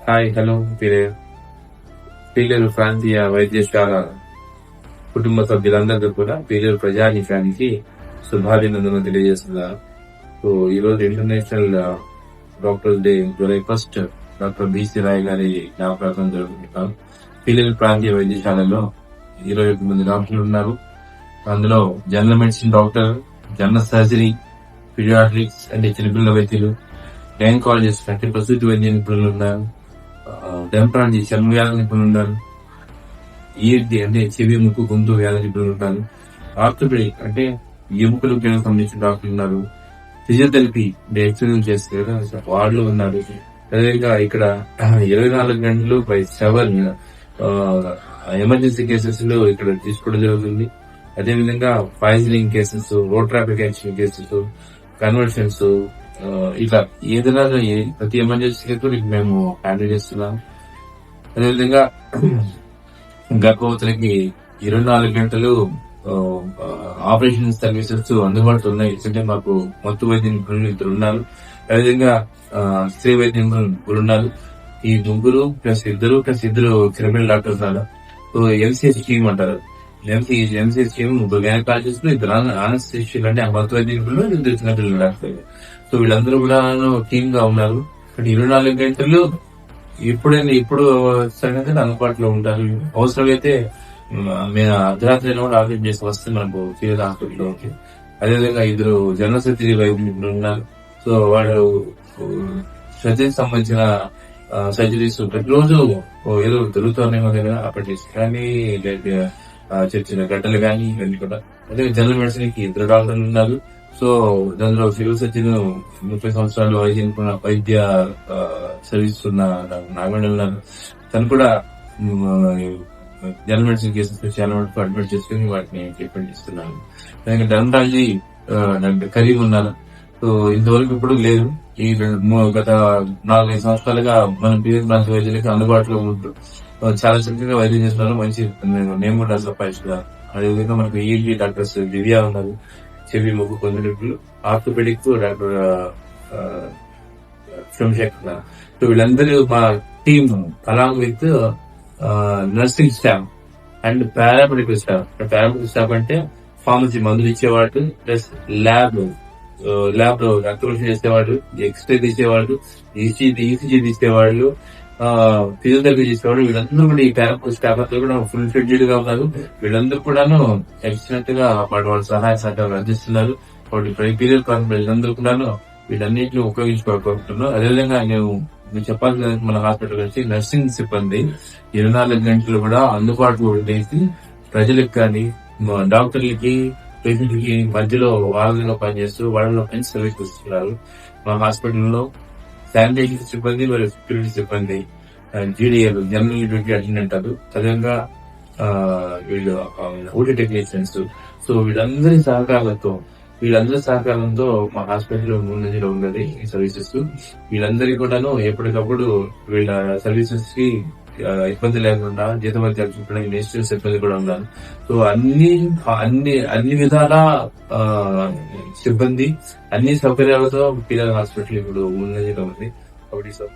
Hi hello Pileru ప్రాంతీయ వైద్యశాల కుటుంబ సభ్యులందరికీ కూడా పీలేరు ప్రజానీకానికి శుభాభినందనలు తెలియజేస్తున్నారు. సో ఈ రోజు international doctors day, July 1 doctor BC Roy గారి జ్ఞాపకార్థం జరుగుతుంటారు. పీలేరు ప్రాంతీయ వైద్యశాలలో 21 మంది డాక్టర్లు ఉన్నారు. అందులో general medicine doctor, general surgery, paediatrics అంటే చిన్నపిల్లల వైద్యులు, గైనకాలజిస్ట్ అంటే ప్రసూతి వైద్య నిపుణులు ఉన్నారు, డెంటాలజీ చర్మ వ్యాధి నిపుణులు ఉన్నారు, ఈఎన్టీ అంటే చెవి ముక్కు గొంతు వ్యాధి నిపుణులు ఉంటారు, ఆర్థోపెడిక్ అంటే ఎముకలకు సంబంధించిన డాక్టర్లు ఉన్నారు, ఫిజియోథెరపీ అంటే ఎక్సర్సైజ్ చేస్తారు కదా వాళ్ళు ఉన్నారు. అదేవిధంగా ఇక్కడ 24 గంటలు బై 7 ఎమర్జెన్సీ కేసెస్ లో ఇక్కడ తీసుకోవడం జరుగుతుంది. అదేవిధంగా poisoning cases, road traffic accident cases, conversions, ఇట్లా ఏదైనా ప్రతి ఎమర్జెన్సీ కేసు మేము హ్యాండిల్ చేస్తున్నాం. అదేవిధంగా గర్భవతులకి 24 గంటలు ఆపరేషన్ సర్వీసెస్ అందుబాటులో ఉన్నాయి. ఎందుకంటే మాకు మత్తు వైద్య నిపుణులు 2 ఉన్నారు. అదేవిధంగా స్త్రీ వైద్య నిపుణులు ఉన్నారు. ఈ 2 ప్లస్ 2 క్రిమినల్ డాక్టర్స్ ఉన్నారు. సో ఎంసీఎస్ టీమ్ అంటారు. ఎంసీఎస్ టీమ్ 3 గైనకాలజిస్ట్, 2 ఆనస్థిషియల్ అంటే మత్తు వైద్య నిపుణులు, 2 చిన్నపిల్లల డాక్టర్లు. సో వీళ్ళందరూ కూడా టీమ్ గా ఉన్నారు. 24 గంటలు ఇప్పుడు సంగతి అందుబాటులో ఉంటారు. అవసరమైతే మేము అర్ధరాత్రి కూడా ఆలోచన చేసి వస్తే మనకు ఫీవర్ హాస్పిటల్లోకి. అదేవిధంగా 2 జనరల్ సర్జరీ వైద్యులు ఉన్నారు. సో వాళ్ళు శ్రద్ధకి సంబంధించిన సర్జరీస్ ప్రతిరోజు ఏదో దొరుకుతున్నాయి కదా, అప్పటి కానీ చిన్న గడ్డలు కానీ ఇవన్నీ కూడా. అదే జనరల్ మెడిసిన్ కి 2 డాక్టర్లు ఉన్నారు. సో దానిలో సివిల్ సర్జన్ 30 సంవత్సరాలు వైద్య సర్వీస్ ఉన్న నాగమండలి ఉన్నారు. తను కూడా జనరల్ మెడిసిన్ కేసెస్ చాలా వరకు అడ్మిట్ చేసుకుని వాటిని ట్రీట్మెంట్ ఇస్తున్నాను. డెర్మటాలజీ కరీం ఉన్నారు. సో ఇంతవరకు ఇప్పుడు లేదు. ఈ గత 4-5 సంవత్సరాలుగా మన పీరియడ్ బ్రాంచ్ వైద్యులకి అందుబాటులో ఉంటూ చాలా చక్కగా వైద్యం చేస్తున్నారు. మంచి నేమ్ కూడా సంపాదిస్తున్నారు. అదేవిధంగా మనకు ఈఎన్టీ డాక్టర్స్ దివ్య ఉన్నారు, చెవి ముక్కు గొంతు నిపుణులు, ఆర్థోపెడిక్ డాక్టర్ సోమశేఖర్. సో వీళ్ళందరూ మా team along with nursing staff and paramedical staff. Paramedical staff అంటే ఫార్మసీ మందులు ఇచ్చేవాడు, ప్లస్ ల్యాబ్ లో రక్త పరీక్ష చేసేవాడు, ఎక్స్రే తీసేవాడు, ఈసీజీ తీసేవాళ్ళు, ఫిజియోథెరపీ చేసేవాడు. వీళ్ళందరూ కూడా ఈ పారామెడికల్ స్టాఫ్ అంతా కూడా ఫుల్ ఫ్లెడ్జ్డ్ గా ఉన్నారు. వీళ్ళందరూ కూడాను ఎక్సలెంట్ గా వాళ్ళ సహాయ సహకారాలు అందిస్తున్నారు. పీరియడ్ వీళ్ళందరూ కూడాను వీటన్నిటిని ఉపయోగించుకోవాలనుకుంటున్నాను. అదేవిధంగా నేను చెప్పాల్సిన మన హాస్పిటల్ నుంచి నర్సింగ్ సిబ్బంది 24 గంటలు కూడా అందుబాటులో ఉండేసి ప్రజలకు కానీ డాక్టర్లకి పేషెంట్లకి మధ్యలో వాళ్ళలో పనిచేస్తూ వాళ్ళలో పని సర్వీస్ ఇస్తున్నారు. మా హాస్పిటల్లో శానిటేషన్ సిబ్బంది మరియు సెక్యూరిటీ సిబ్బంది, జీడీఏలు జనరల్ డ్యూటీ అటెండెంట్ అంటారు. అదేవిధంగా వీళ్ళు ఓటీ టెక్నీషియన్స్. సో వీళ్ళందరి సహకారంతో మా హాస్పిటల్ ముందంజలో ఉన్నది ఈ సర్వీసెస్. వీళ్ళందరికీ కూడాను ఎప్పటికప్పుడు వీళ్ళ సర్వీసెస్ కి ఇబ్బంది లేకుండా జీతభత్యాలు చూపడానికి నేషనల్ సిబ్బంది కూడా ఉన్నారు. సో అన్ని విధాల సిబ్బంది, అన్ని సౌకర్యాలతో పిల్లల హాస్పిటల్ ఇప్పుడు ముందంజలో ఉంది. కాబట్టి సార్